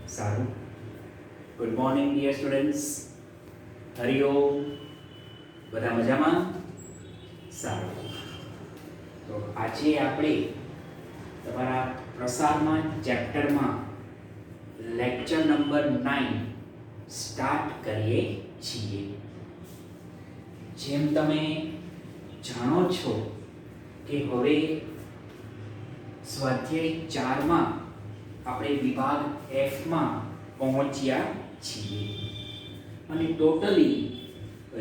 સારું. Good morning dear students. હરિઓમ. બધા મજામાં? સારું. તો આજે આપણે તમારા પ્રસારમાં ચેપ્ટરમાં લેક્ચર નંબર 9 સ્ટાર્ટ કરીએ છીએ. જેમ તમે જાણો છો કે હવે સ્વાધ્યાય 4 માં આપણે વિભાગ F માં પહોંચ્યા છીએ અને ટોટલી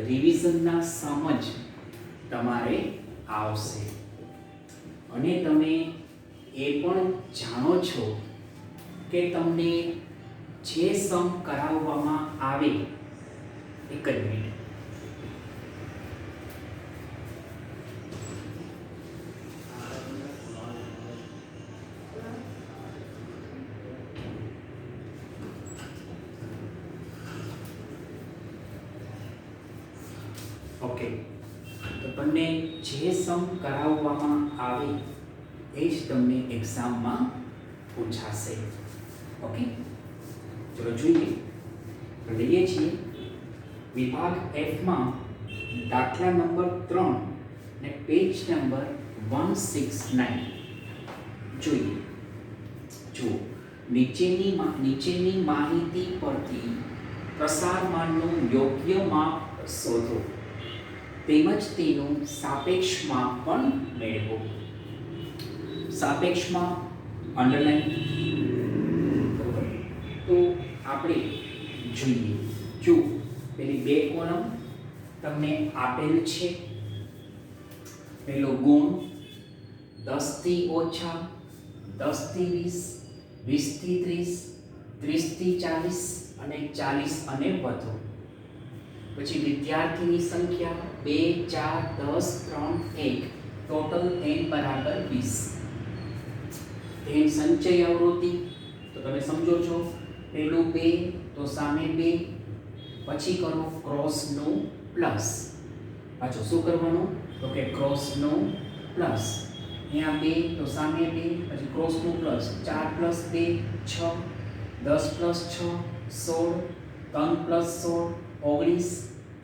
રિવિઝનના સમજ તમારે આવશે અને તમે એ પણ જાણો છો કે તમને જે સમ કરાવવામાં આવે, એક જ મિનિટ, ઓકે, તો તમને જે સમ કરાવવામાં આવે એ જ તમને એક્ઝામમાં પૂછાશે. ઓકે, ચલો જોઈએ. લઈએ છીએ વિભાગ F માં દાખલા નંબર 3 ને પેજ નંબર 169. જોઈએ. જુઓ, નીચેની માહિતી પરથી પ્રસારમાનનું યોગ્ય માપ શોધો તેમજ તેનું સાપેક્ષ માપ પણ મેળવો. સાપેક્ષમાં અંડરલાઈન. તો આપણે જોઈએ. જો પેલી બે કોલમ તમને આપેલ છે. પહેલો ગુણ 10 થી ઓછા, 10 થી 20, 20 થી 30, 30 થી 40 અને 40 અને વધુ. પછી વિદ્યાર્થીની સંખ્યા 2, 4, 10, 3, 1, ટોટલ n બરાબર 20. n સંચય આવૃત્તિ તો તમે સમજો છો. પહેલું 2 તો સામે 2, પછી કરો ક્રોસનું પ્લસ. પાછું શું કરવાનું? તો કે ક્રોસનું પ્લસ. અહીંયા 2 તો સામે 2, પછી ક્રોસનું પ્લસ. 4 + 2 6, 10 + 6 16, 3 + 16 19,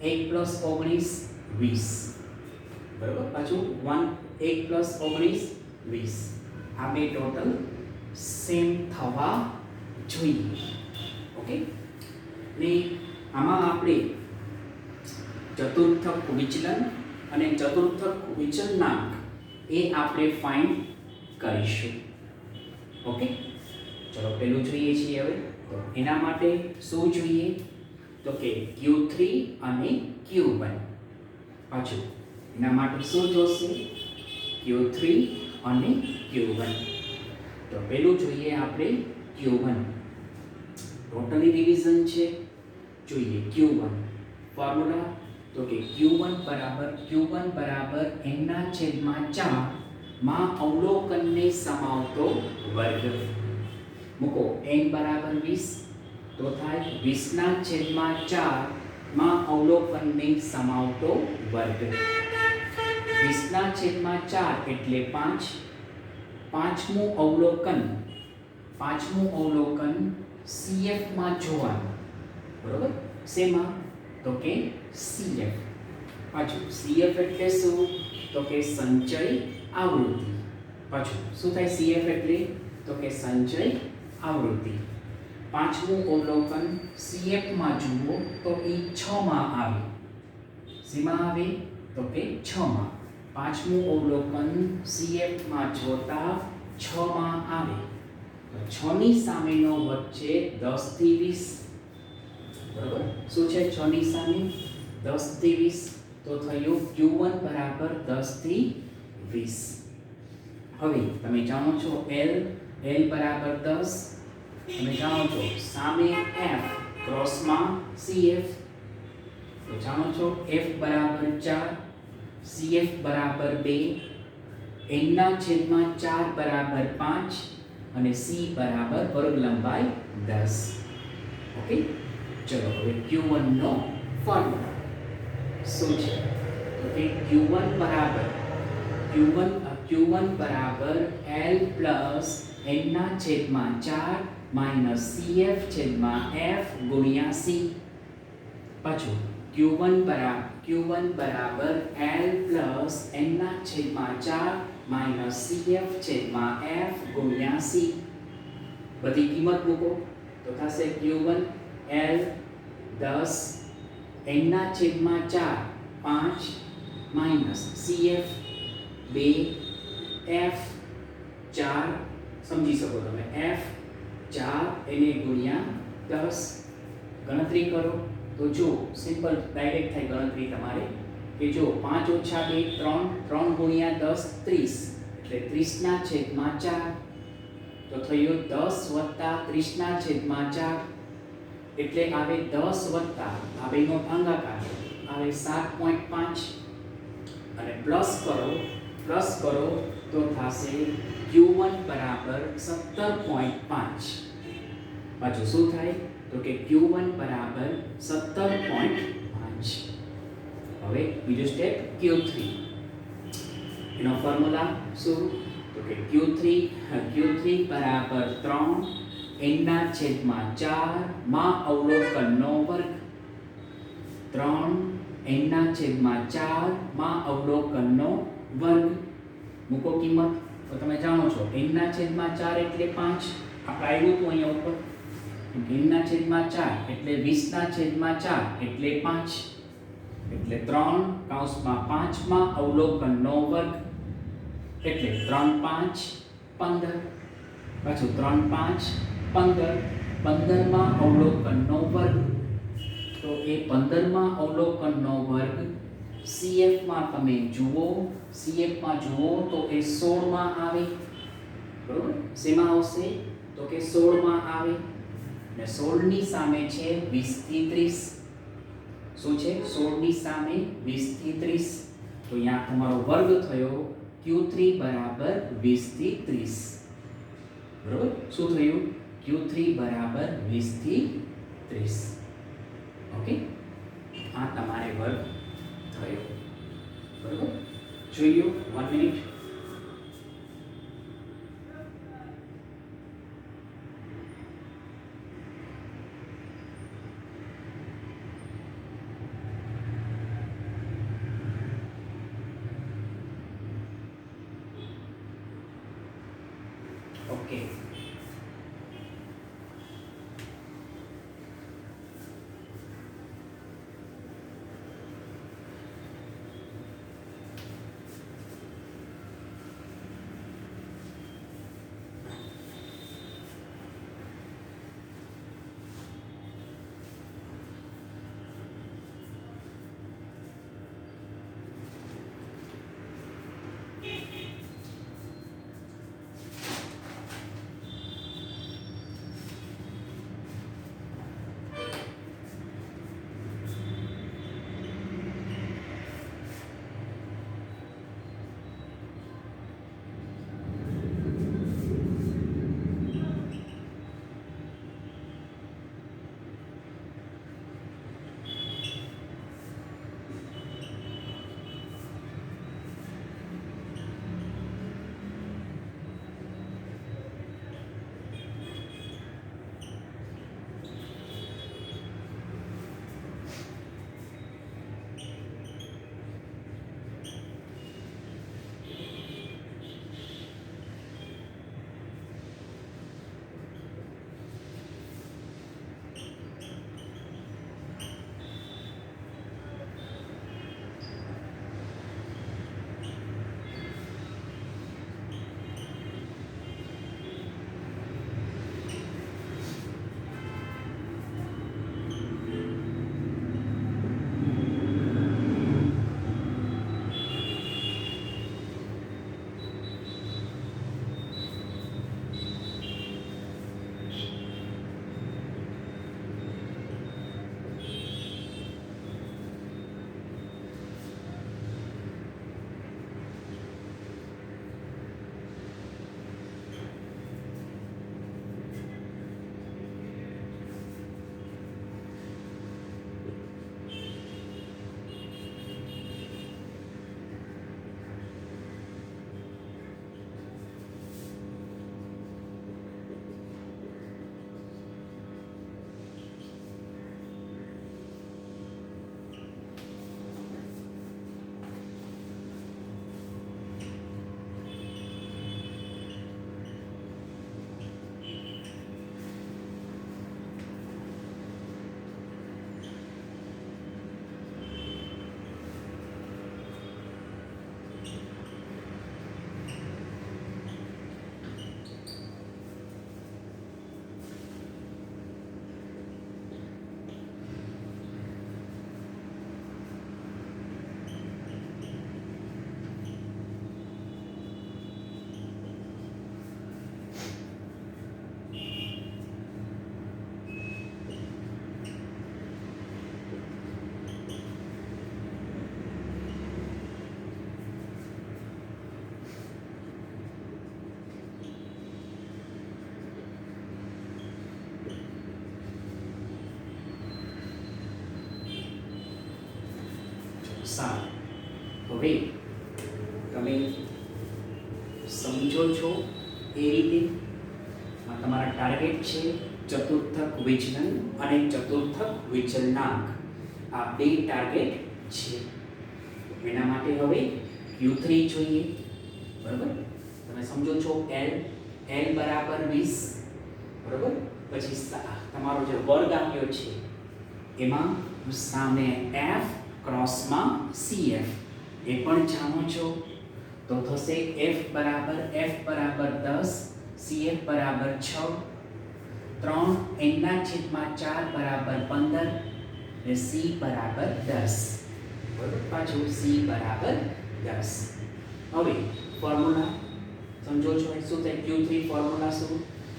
1 + 19 20. બરાબર. પાછું 1 + 19 20. આ બે ટોટલ સેમ થવા જોઈએ. ઓકે, ને આમાં આપણે ચતુર્થક વિચલન અને ચતુર્થક વિચલનાંક એ આપણે ફાઇન્ડ કરીશું. ઓકે, ચલો પેલું જોઈએ છીએ હવે. તો એના માટે શું જોઈએ? તો કે Q3 અને Q1. પાછું એના માટે શું જોશે? Q3 અને Q1. તો પેલું જોઈએ આપણે Q1. ટોટલી રિવિઝન છે. જોઈએ Q1 ફોર્મ્યુલા. તો કે Q1 બરાબર n/4 માં અવલોકનને સમાવતો વર્ગ. મૂકો n બરાબર 20 તો થાય 20/4 માં અવલોકનને સમાવતો વર્ગ. 20/4 એટલે 5. પાંચમું અવલોકન CF માં જોવાનું. બરોબર. શેમાં? તો કે CF. પાછું CF એટલે શું? તો કે સંચય આવૃત્તિ. પાછું શું થાય CF એટલે? તો કે સંચય આવૃત્તિ. પાંચમું અવલોકન CF માં જુઓ તો એ 6 માં આવે. શેમાં આવે? તો કે 6 માં. પાંચમું અવલોકન CF માં જોતા 6 માં આવે. 6 ની સામેનો વચ્ચે 10 થી 20. બરાબર. શું છે 6 ની સામે? 10 થી 20. તો થયું Q1 બરાબર 10 થી 20. હવે તમે જાણો છો L બરાબર 10. તમે જાણો છો સામે F ક્રોસમાં CF. તો જાણો છો F બરાબર 4, CF બરાબર 2, n/4 બરાબર 5 અને C બરાબર વર્ગ લંબાઈ 10. ઓકે, ચલો હવે Q1 નો ફોર્મ્યુલા શું છે? તો કે Q1 બરાબર L plus n ના છેદમાં 4 માઇનસ cf છેદમાં f ગુણ્યા c. પાછું q1 બરાબર l પ્લસ n ના છેદમાં 4 માઇનસ cf છેદમાં f ગુણ્યા c. બધી કિંમત મૂકો તો થશે q1 l 10 n ના છેદમાં 4 5 માઇનસ cf 2 f 4 સમજી શકો તમે f 4 એને ગુણ્યા 10 ગણતરી કરો તો જો સિમ્પલ ડાયરેક્ટ થાય ગણતરી તમારે કે જો 5 ઓછા 2 3 3 ગુણ્યા 10 30 એટલે 30 ના છેદમાં 4 તો થયું 10 વત્તા 30 ના છેદમાં 4 એટલે આવે 10 વત્તા આ બેનો ભાગાકાર આવે 7.5 અને પ્લસ કરો તો થશે q1 બરાબર 17.5. પાછું શું થાય તો કે q1 બરાબર 17.5. હવે બીજો સ્ટેપ q3 એનો ફોર્મ્યુલા શું તો કે q3 બરાબર 3 n ના છેદમાં 4 માં અવલોકનનો વર્ગ. 3 n ના છેદમાં 4 માં અવલોકનનો વર્ગ. મૂકો કિંમત તો તમે જાણો છો n ના છેદમાં 4 એટલે 5. આપણે આવ્યું હતું અહીંયા ઉપર n ના છેદમાં 4 એટલે 20 ના છેદમાં 4 એટલે 5 એટલે 3 કૌંસમાં 5 માં અવલોકનનો વર્ગ એટલે 3 5 15. પાછું 3 5 15 15 માં અવલોકનનો વર્ગ તો એ 15 માં અવલોકનનો વર્ગ CF માં તમે જુઓ તો એ 16 માં આવે. બરોબર શેમાં આવશે તો કે 16 માં આવે અને 16 ની સામે છે 20 થી 30. શું છે 16 ની સામે 20 થી 30 તો અહીંયા તમારો વર્ગ થયો q3 બરાબર 20 થી 30. બરોબર શું થયું q3 બરાબર 20 થી 30. ઓકે આ તમારે વર્ગ થયો. બરોબર જોઈ લો 1 મિનિટ. ઓકે સારું. હવે તમે સમજો છો એ રીતે આ તમારા ટાર્ગેટ છે ચતુર્થક વિચલન અને ચતુર્થક વિચલનાંક. આ બે ટાર્ગેટ છે. એના માટે હવે Q3 જોઈએ. બરાબર, તમે સમજો છો L બરાબર 20. બરાબર, પછી તમારો જે વર્ગ આપ્યો છે એમાં સામે F ક્રોસમાં CF એ પણ જાણો છો. તો થશે F બરાબર 10, CF બરાબર 6, 3 n/4 બરાબર 15 અને C બરાબર 10. બરાબર, પાછું C બરાબર 10. હવે ફોર્મ્યુલા સમજો છો શું થાય? Q3 ફોર્મ્યુલા શું?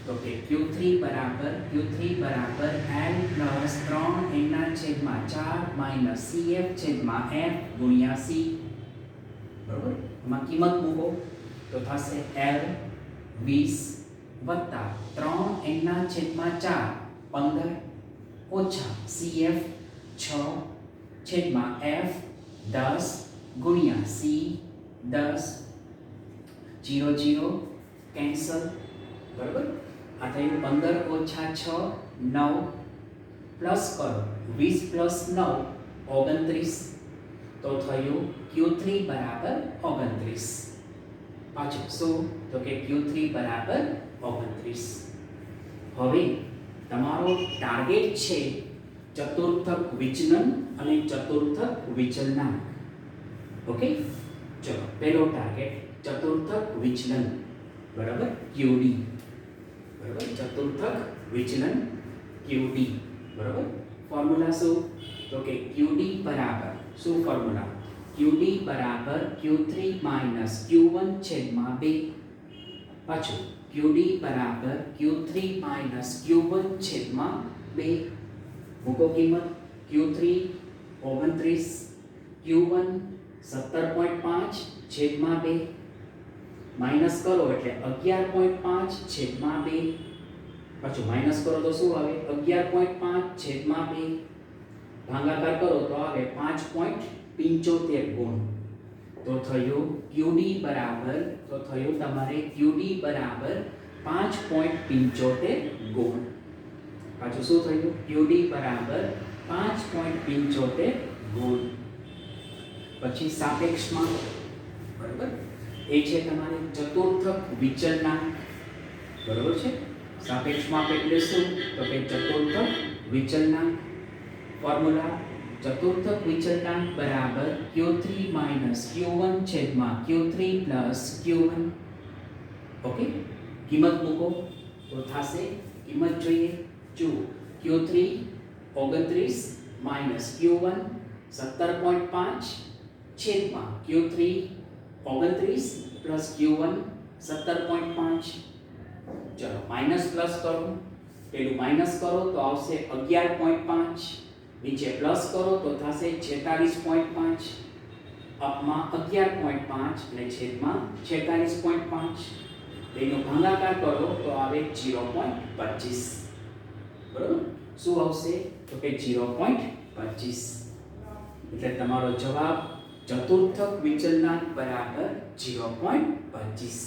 તો કે Q3 બરાબર L પ્લસ 3 n/4 CF છેદમાં F ગુણ્યા C. બરાબર, એમાં કિંમત મૂકો તો થશે L 20 વત્તા 3 n/4 15 ઓછા CF 6 છેદમાં F 10 ગુણ્યા C 10. 0 0 કેન્સલ. બરાબર, આ થયું 15 ઓછા 6 9 પ્લસ કરો 20 પ્લસ 9 29. તો થયું Q3 બરાબર 29. પાછું શું? તો કે Q3 બરાબર 29. હવે તમારો ટાર્ગેટ છે ચતુર્થક વિચલન અને ચતુર્થક વિચલનાંક. ઓકે, ચલો પહેલો ટાર્ગેટ ચતુર્થક વિચલન. બરાબર, QD. બરાબર, ચતુર્થક વિચલન QD. બરાબર, ફોર્મ્યુલા શું? તો કે QD બરાબર શું ફોર્મ્યુલા? QD બરાબર Q3 Q1 છેદમાં 2. પાછું QD બરાબર Q3 Q1 છેદમાં 2. મૂકો કિંમત. Q3 29, Q1 17.5 છેદમાં 2. માઇનસ કરો એટલે 11.5 છેદમાં 2. પાછું માઇનસ કરો તો શું આવે? 11.5 છેદમાં 2. ભાગાકાર કરો તો આવે 5.75 ગુણ. તો થયું QD બરાબર તમારે QD બરાબર 5.75 ગુણ. પાછું શું થયું? QD બરાબર 5.75 ગુણ. પછી સાપેક્ષમાં. બરાબર, એ છે તમારે ચતુર્થક વિચલનાંક. બરાબર છે, સાપેક્ષમાં એટલે શું? તો કે ચતુર્થક વિચલનાંક. ફોર્મ્યુલા ચતુર્થક વિચલનાંક બરાબર Q3 Q1 છેદમાં Q3 પ્લસ Q1. ઓકે, કિંમત મૂકો તો થશે. કિંમત જોઈએ. જો Q3 29 Q1 17.5 છેદમાં Q3 29 પ્લસ Q1 17.5. ચલો માઇનસ પ્લસ કરો. પેલું માઇનસ કરો તો આવશે 11.5. નીચે પ્લસ કરો તો થશે 46.5. અપમાં 11.5 અને છેદમાં 46.5. બેનો ભાગાકાર કરો તો આવે 0.25. બરાબર, શું આવશે? તો કે 0.25. એટલે તમારો જવાબ ચતુર્થક વિચલનાંક બરાબર 0.25.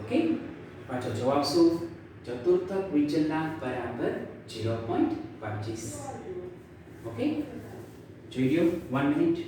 ઓકે, પાછો જવાબ શું? ચતુર્થક વિચલનાંક બરાબર 0.25. ઓકે, જોઈ લો 1 મિનિટ.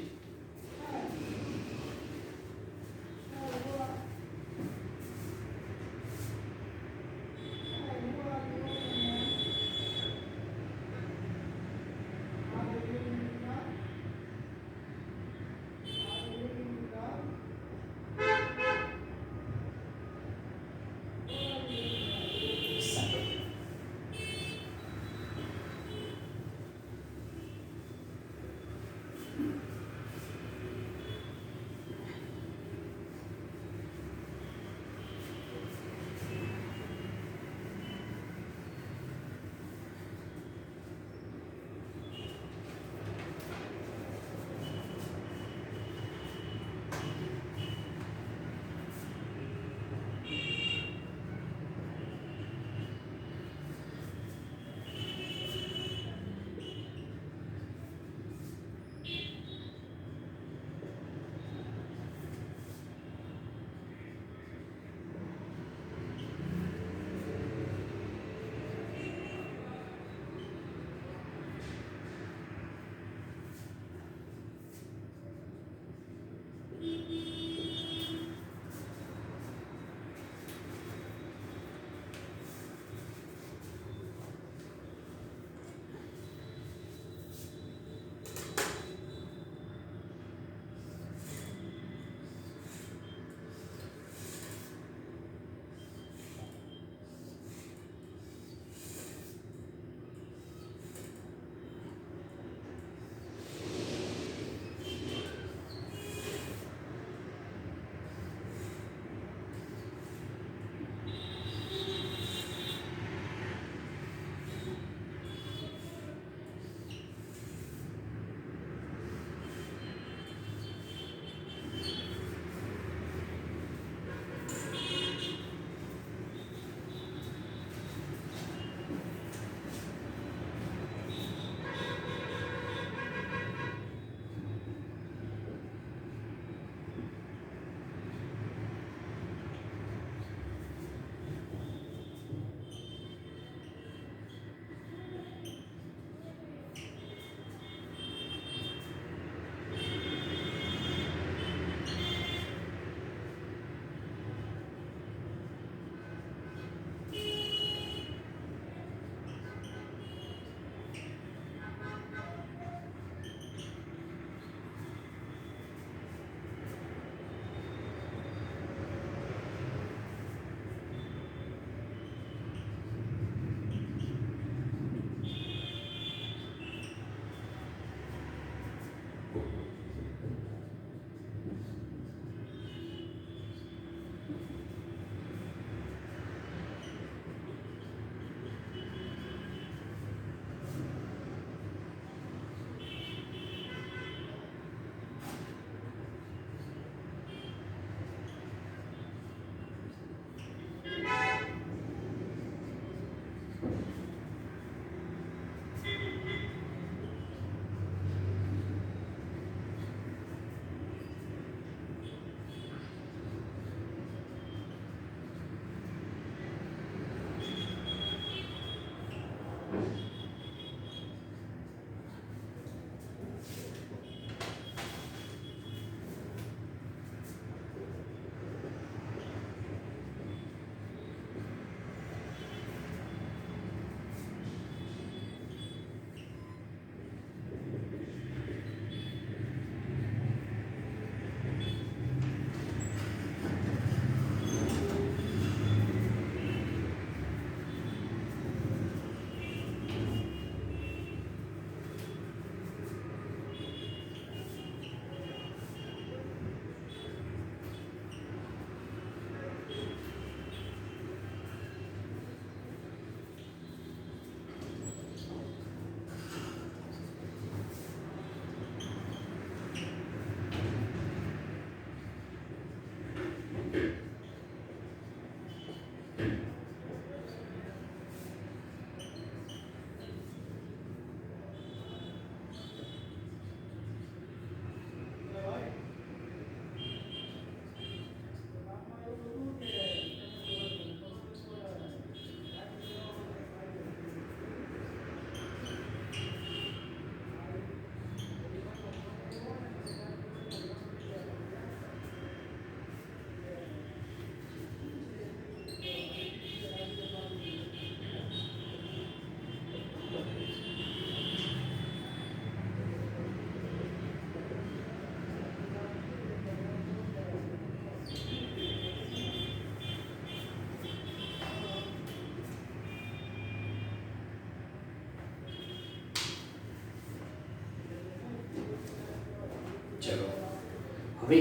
હવે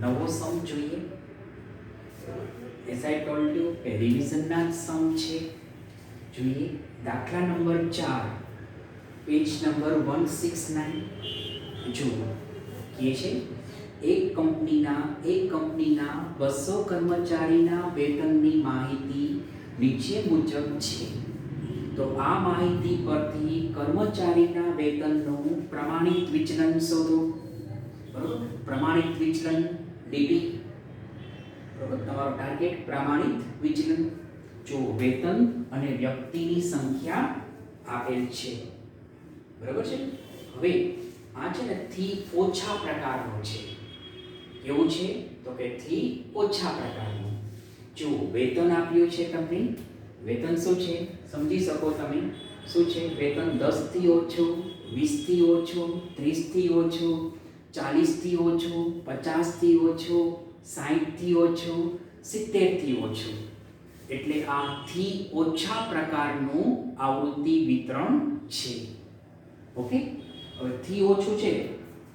નવો સમ જોઈએ. એઝ આઈ ટોલ્ડ યુ કે રિવિઝનના સમ છે. જોઈએ દાખલા નંબર 4 પેજ નંબર 169. જુઓ કે છે એક કંપનીના 200 કર્મચારીના વેતનની માહિતી નીચે મુજબ છે. તો આ માહિતી પરથી કર્મચારીના વેતનનું પ્રમાણિત વિચલન શોધો. બરોબર, પ્રમાણિત વિચલન ડીટી. બરોબર, તમારો ટાર્ગેટ પ્રમાણિત વિચલન. જો વેતન અને વ્યક્તિની સંખ્યા આપેલ છે. બરાબર છે. હવે આ છે ને થી ઓછા પ્રકારનો છે. કેવું છે તો કે થી ઓછા પ્રકારનું. જો વેતન આપ્યું છે તમને, વેતન શું છે સમજી શકો તમે. શું છે વેતન? 10 થી ઓછું, 20 થી ઓછું, 30 થી ઓછું, 40 થી ઓછું, 50 થી ઓછું, 60 થી ઓછું, 70 થી ઓછું. એટલે આ થી ઓછા પ્રકારનું આવૃત્તિ વિતરણ છે. ઓકે, હવે થી ઓછું છે,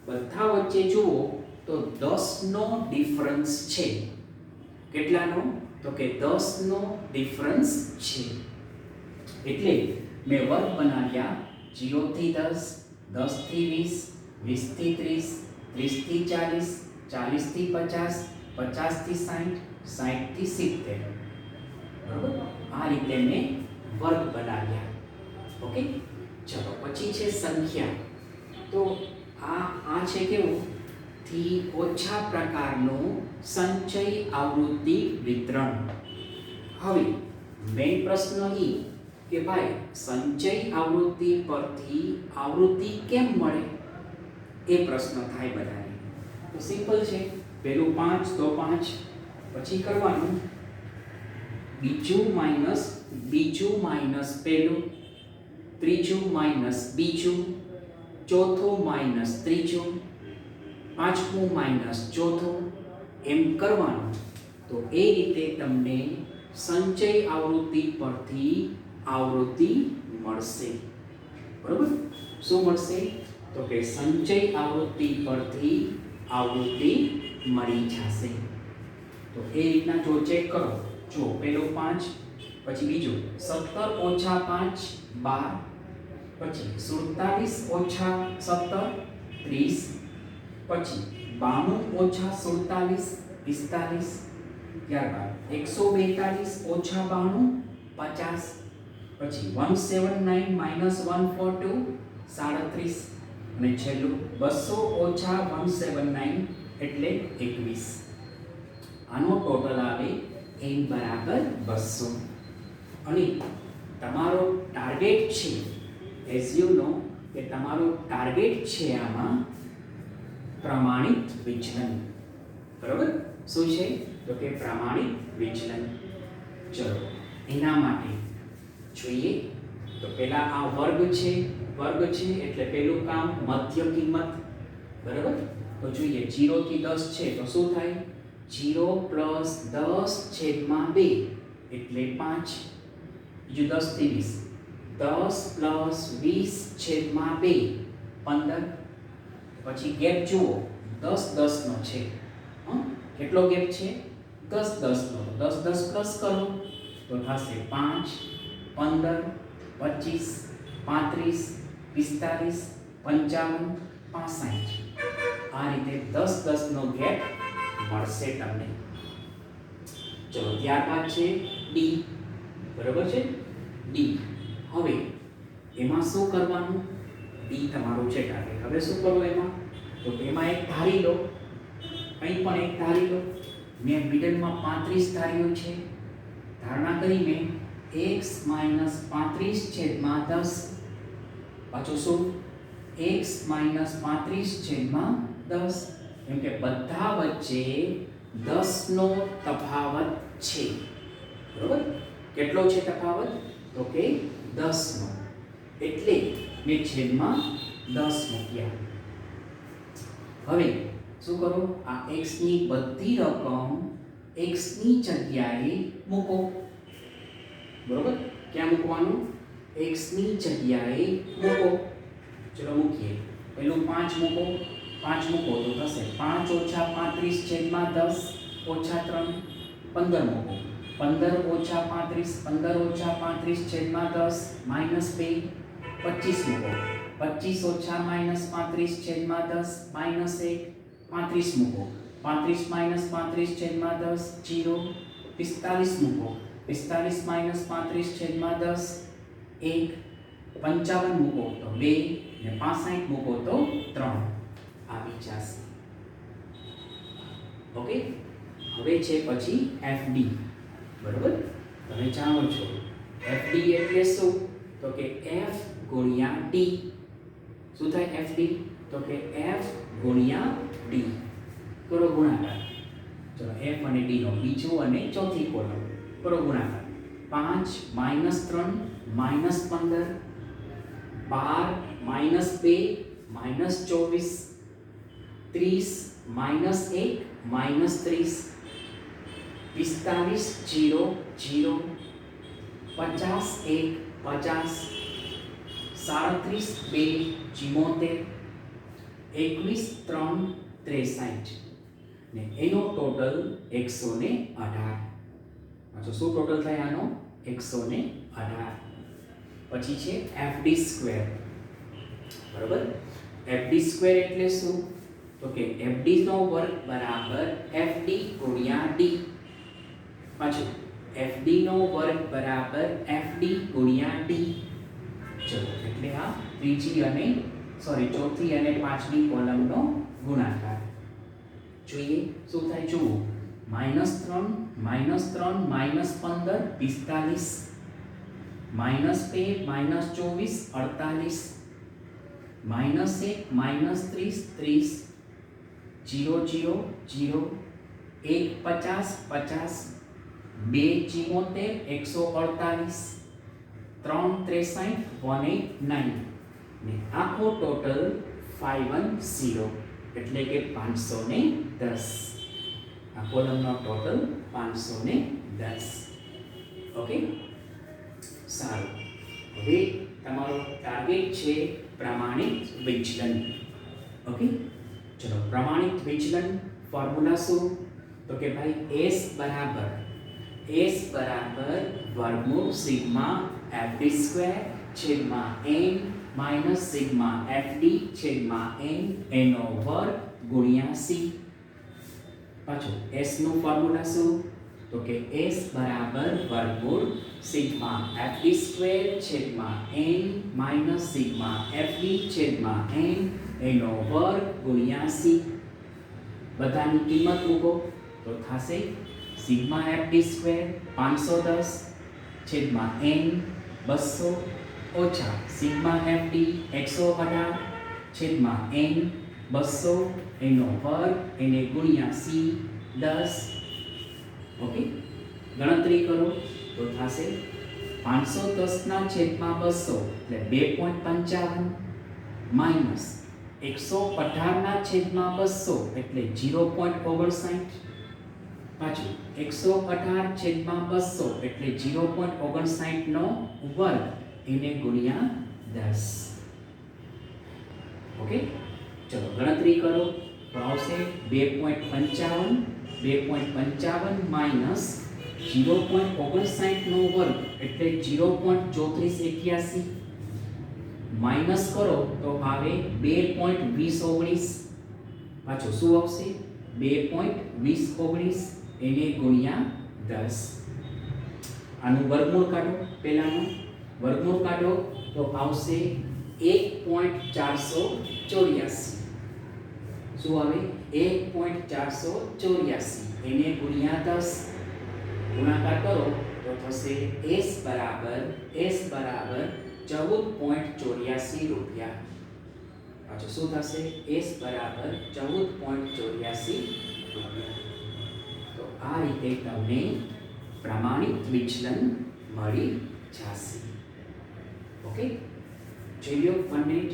બધા વચ્ચે જુઓ તો 10 નો ડિફરન્સ છે. કેટલાનો? તો કે 10 નો ડિફરન્સ છે. એટલે મેં વર્ગ બનાવ્યા 0 થી 10, 10 થી 20, 20 થી 30, 30 થી 40, 40 થી 50, 50 થી 60, 60 થી 70. બરાબર, આ રીતે મેં વર્ગ બનાવ્યા. ઓકે, ચલો પછી છે સંખ્યા. તો આ છે કેવું? થી ઓછા પ્રકારનું સંચય આવૃત્તિ વિતરણ. હવે મેઇન પ્રશ્ન એ કે ભાઈ સંચય આવૃત્તિ પરથી આવૃત્તિ કેમ મળે? એ પ્રશ્ન થાય બધાને. તો સિમ્પલ છે, પહેલું 5 તો 5, પછી કરવાનું બીજું માઇનસ પહેલું, ત્રીજું માઇનસ બીજું, ચોથું માઇનસ ત્રીજું, પાંચમું માઇનસ ચોથું, એમ કરવાનું. તો એ રીતે તમને સંચય આવૃત્તિ પરથી આવૃત્તિ મળશે. બરોબર, શું મળશે? તો કે સંચય આવૃત્તિ પરથી આવૃત્તિ મળી જશે. તો એ રીતના જો ચેક કરો. જો પહેલો 5, પછી બીજું 17 ઓછા 5 12, પછી 47 ઓછા 17 30, પછી 92 ઓછા 47 45, ત્યારબાદ 142 ઓછા 92 50, પછી 179 માઇનસ 142 37, અને છેલ્લું 200 ઓછા 179 એટલે 21. આનો ટોટલ આવે n બરાબર 200. અને તમારો ટાર્ગેટ છે, એઝ યુ નો કે તમારો ટાર્ગેટ છે આમાં પ્રમાણિત વિચલન. બરાબર, શું છે તો કે પ્રમાણિત વિચલન. ચલો એના માટે જોઈએ તો પહેલા આ વર્ગ છે એટલે પહેલું કામ મધ્ય કિંમત. બરાબર, તો જોઈએ 0 થી 10 છે તો શું થાય? 0 પ્લસ 10 છેદમાં 2 એટલે 5. બીજું 10 થી 20, 10 પ્લસ 20 છેદમાં 2 15. પછી ગેપ જુઓ 10 10 નો છે. કેટલો ગેપ છે? 10 10 નો. 10 10 પ્લસ કરો તો થશે 5 15 25 35 45 55 65. આ રીતે 10 10 નો ગેપ મળશે તમને. ચલો ત્યારબાદ છે ડી. બરાબર છે, ડી. હવે એમાં શું કરવાનું? ડી તમારું છે ટાર્ગેટ. હવે શું કરો એમાં? તો એમાં એક ધારી લો, કંઈ પણ એક ધારી લો. મેં મિડલમાં 35 ધાર્યું છે. ધારણા કરી મેં x - 35 છેદમાં 10. પાછું શું? x - 35 છેદમાં 10. કેમ કે બધા વચ્ચે 10 નો તફાવત છે. બરોબર, કેટલો છે તફાવત? તો કે 10 નો. એટલે મેં છેદમાં 10 મૂક્યા. હવે શું કરો? આ x ની બધી રકમ x ની જગ્યાએ મૂકો. બરોબર, ક્યાં મૂકવાનું? x ની જગ્યાએ મૂકો. ચલો મૂકીએ. પહેલું 5 મૂકો, 5 મૂકો તો થશે 5 ઓછા 35 છેદમાં 10 ઓછા 3 15 મૂકો 15 ઓછા 35 15 ઓછા 35 છેદમાં 10 માઈનસ 2 25 મૂકો 25 ઓછા માઈનસ 35 છેદમાં 10 માઈનસ 1 35 મૂકો 35 માઈનસ 35 છેદમાં 10 0 45 મૂકો 45 માઈનસ 35 છેદમાં 10 1 55 મૂકો તો 2 ને 65 મૂકો તો 3 આવી જશે. ઓકે, હવે છે પછી FD. બરોબર, તમે જાણો છો FD એટલે શું? તો કે F ગુણ્યા D. શું થાય FD? તો કે F ગુણ્યા D. કરો ગુણાકાર. ચલો F અને D નો બીજો અને ચોથી કોલમ કરો ગુણાકાર. 5 minus 3 minus 15 12 minus 2 minus 24 30 minus 1 minus 30 45 0 0 50 1 50 37 2 74 21 3 63 ને એનો ટોટલ 118. શું ટોટલ થાય આનો? 118. પછી છે FD સ્ક્વેર. બરોબર, FD સ્ક્વેર એટલે શું? તો કે FD નો વર્ગ બરાબર FD ગુણ્યા D. પાછું FD નો વર્ગ બરાબર FD ગુણ્યા D. ચલો એટલે આ ચોથી અને પાંચમી કોલમનો ગુણાકાર. જોઈએ શું થાય જુઓ. -3 -3 -15 45 -2 -24 48 -1 -30 30 0 0 0 1 50 50 2 74 148 3 63 189 ને આખો ટોટલ 510 એટલે કે 510. આ કોલમનો ટોટલ 510. ઓકે, સારું. હવે તમારો ટાર્ગેટ છે પ્રમાણિત વિચલન. ઓકે, ચલો પ્રમાણિત વિચલન ફોર્મ્યુલા શું? તો કે ભાઈ S બરાબર વર્ગમૂળ સિગ્મા FD સ્ક્વેર છેદમાં n માઈનસ સિગ્મા FD છેદમાં n એનો વર્ગ ગુણ્યા C. પાછું S નું ફોર્મ્યુલા શું? તો કે S બરાબર વર્ગમૂળ સિગ્મા FD સ્ક્વેર છેદમાં n માઈનસ સિગ્મા FD છેદમાં n એનો વર્ગ ગુણ્યા C. બધાની કિંમત મૂકો તો થશે સિગ્મા FD સ્ક્વેર 510 છેદમાં n 200 ઓછા સિગ્મા FD 118 છેદમાં n 200 એનો વર્ગ એને ગુણ્યા C 10. ઓકે, ગણતરી કરો તો થશે 510 ના છેદમાં 200 એટલે 2.55 માઈનસ 118 ના છેદમાં 200 એટલે 0.59. પાછું 118 છેદમાં 200 એટલે 0.59 નો વર્ગ એને ગુણ્યા 10. ઓકે, ચલો ગણતરી કરો તો આવશે 2.55 માઈનસ 0.59 નો વર્ગ એટલે 0.3481 માઈનસ કરો તો આવે 2.2019. પાછું શું આવશે? 2.2019 એને ગુણ્યા 10. આનું વર્ગમૂળ કાઢો. પહેલાનું વર્ગમૂળ કાઢો તો આવશે 1.484. શું આવે? 1.484 એને ગુણ્યા 10. ગુણાકાર કરો તો થશે S બરાબર 14.84 રૂપિયા. પાછું શું થશે? S બરાબર 14.84 રૂપિયા. તો આ રીતે તમને પ્રમાણિત વિચલન મળી જશે. ઓકે, જોઈ લો 1 મિનિટ.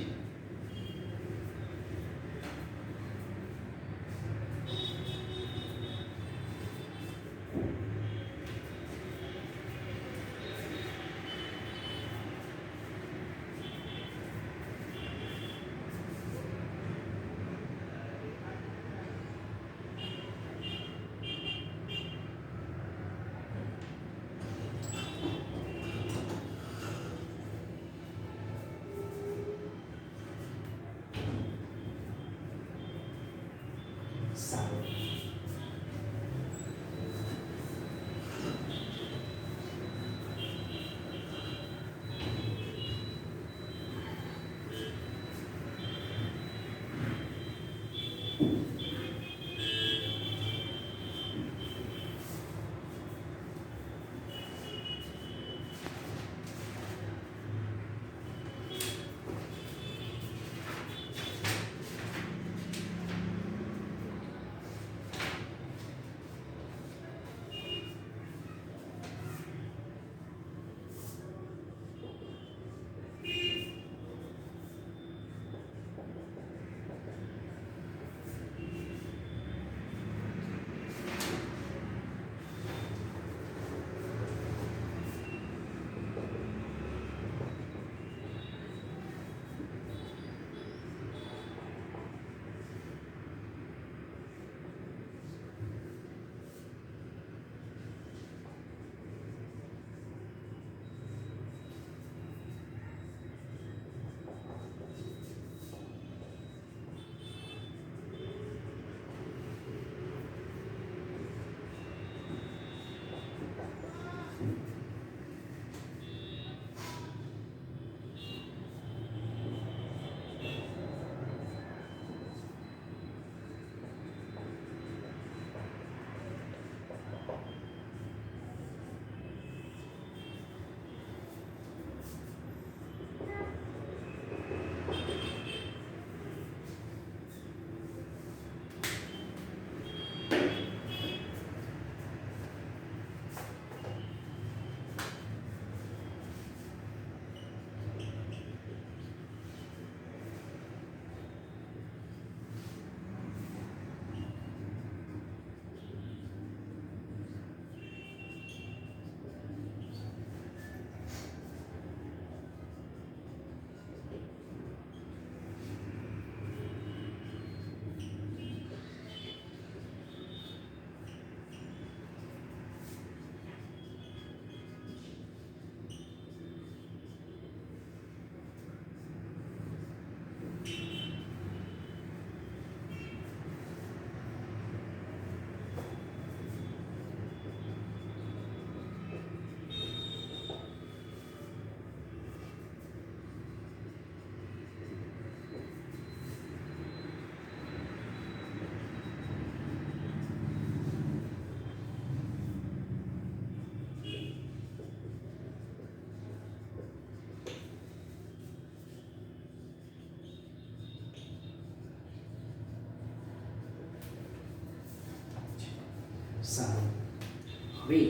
હવે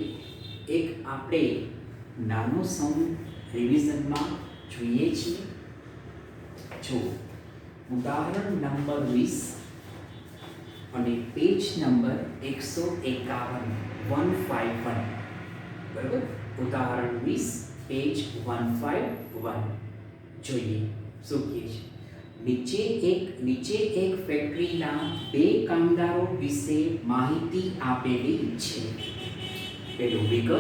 એક આપણે નાનો સમ રિવિઝનમાં જોઈએ છીએ. જો ઉદાહરણ નંબર 20 અને પેજ નંબર 151 151, બરાબર. ઉદાહરણ 20 પેજ 151 જોઈએ શું કહે છે. નીચે એક ફેક્ટરીના બે કામદારો વિશે માહિતી આપેલી છે. પેલું વિગત,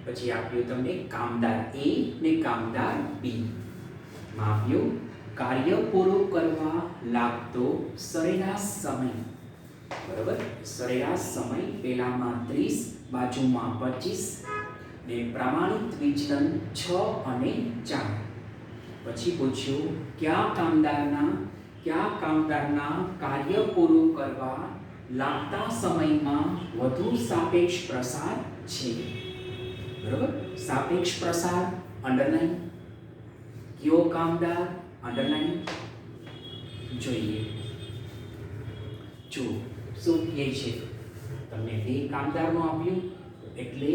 પછી આપ્યું તમને કામદાર A ને કામદાર B. માં આપ્યું કાર્ય પૂરું કરવા લાગતો સરેરાશ સમય, બરાબર. સરેરાશ સમય પેલામાં 30, બાજુમાં 25 ને પ્રમાણિત વિચલન 6 અને 4. પછી પૂછ્યું કયા કામદારના કાર્ય પૂરું કરવા લાગતા સમયમાં વધુ સાપેક્ષ પ્રસાર છે, બરાબર. સાપેક્ષ પ્રસાર અંડરલાઈન, કયો કામદાર અંડરલાઈન જોઈએ. જો શું કહે છે, તમને બે કામદારનું આપ્યું એટલે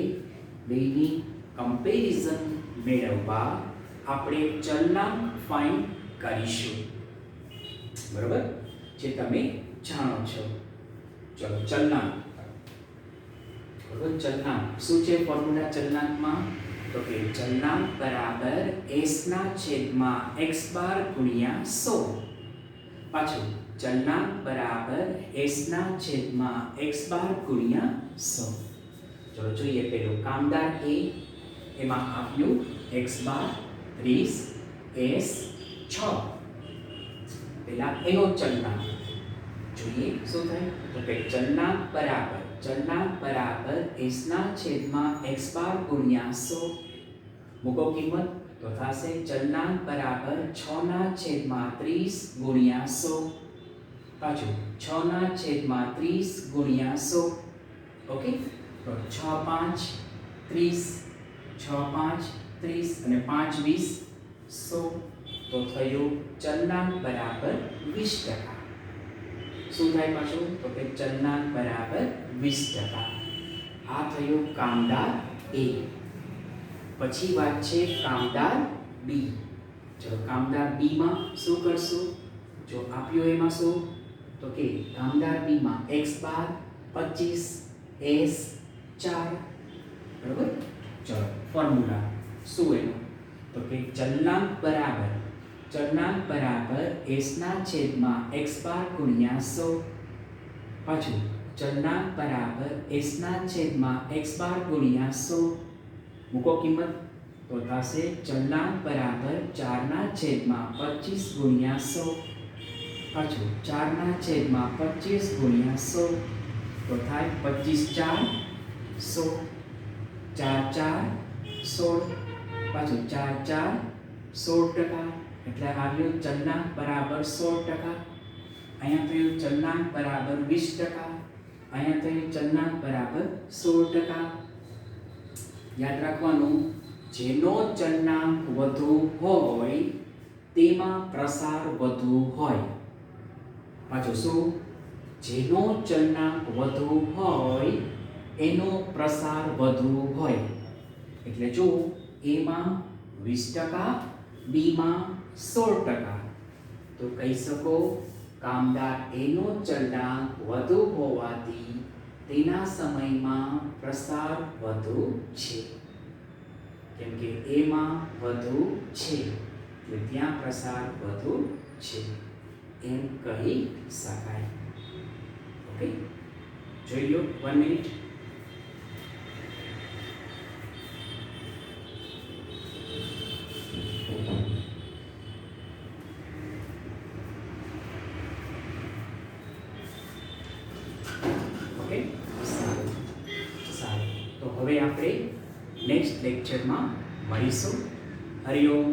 બેની કમ્પેરિઝન મેળવવા આપણે ચલનાંક ફાઇન્ડ કરીશું, બરાબર, જે તમે જાણો છો. ચલો ચલનાંક, બરાબર. ચલનાંક શું છે ફોર્મ્યુલા ચલનાંકમાં? તો કે ચલનાંક બરાબર s/x² ગુણ્યા 100. પાછું ચલનાંક બરાબર s/x² ગુણ્યા 100. ચલો જોઈએ પેલું કામદાર A, એમાં આપ્યું x બાર 30 s 6. પેલા એનો ચલનાંક જોઈએ શું થાય. તો કે ચલનાંક બરાબર s/x² ગુણ્યા 100. મૂકો કિંમત તો થશે ચલનાંક બરાબર 6/30 ગુણ્યા 100. પાછું 6/30 ગુણ્યા 100. ઓકે, તો 6 5 30 અને 5 20 100. તો થયું ચલનાંક બરાબર 20%. શું થાય પાછું? તો કે ચલનાંક બરાબર 20%. આ થયું કામદાર A. પછી વાત છે કામદાર B. ચલો કામદાર B માં શું કરશું? જો આપ્યું એમાં શું? તો કે કામદાર B માં x બાર 25 s 4, બરાબર. ચલો ફોર્મ્યુલા શું એનું? તો કે ચલનાંક બરાબર s/x² ગુણ્યા 100. પાછું ચલનાંક બરાબર s/x² ગુણ્યા 100. મૂકો કિંમત તો થશે ચલનાંક બરાબર 4/25 ગુણ્યા 100. પાછું 4/25 ગુણ્યા 100. તો થાય 25 4 100. 4 4 16. પાછું 4 4 16%. એટલે આવ્યું ચલનાંક બરાબર 16%. અહીંયા થયું ચલનાંક બરાબર 20%. અહીંયા થયું ચલનાંક બરાબર 16%. યાદ રાખવાનું, જેનો ચલનાંક વધુ હોય તેમાં પ્રસાર વધુ હોય. પાછું શું? જેનો ચલનાંક વધુ હોય એનો પ્રસાર વધુ હોય. એટલે જો A માં 20%, B માં 16%, તો કહી શકો કામદાર A નો ચલનાંક વધુ હોવાથી તેના સમયમાં પ્રસાર વધુ છે. કેમ કે A માં વધુ છે એટલે ત્યાં પ્રસાર વધુ છે એમ કહી શકાય. ઓકે, જોઈ લો 1 મિનિટ. ઓકે, સારું. તો હવે આપણે નેક્સ્ટ લેક્ચરમાં મળીશું. હરિઓમ.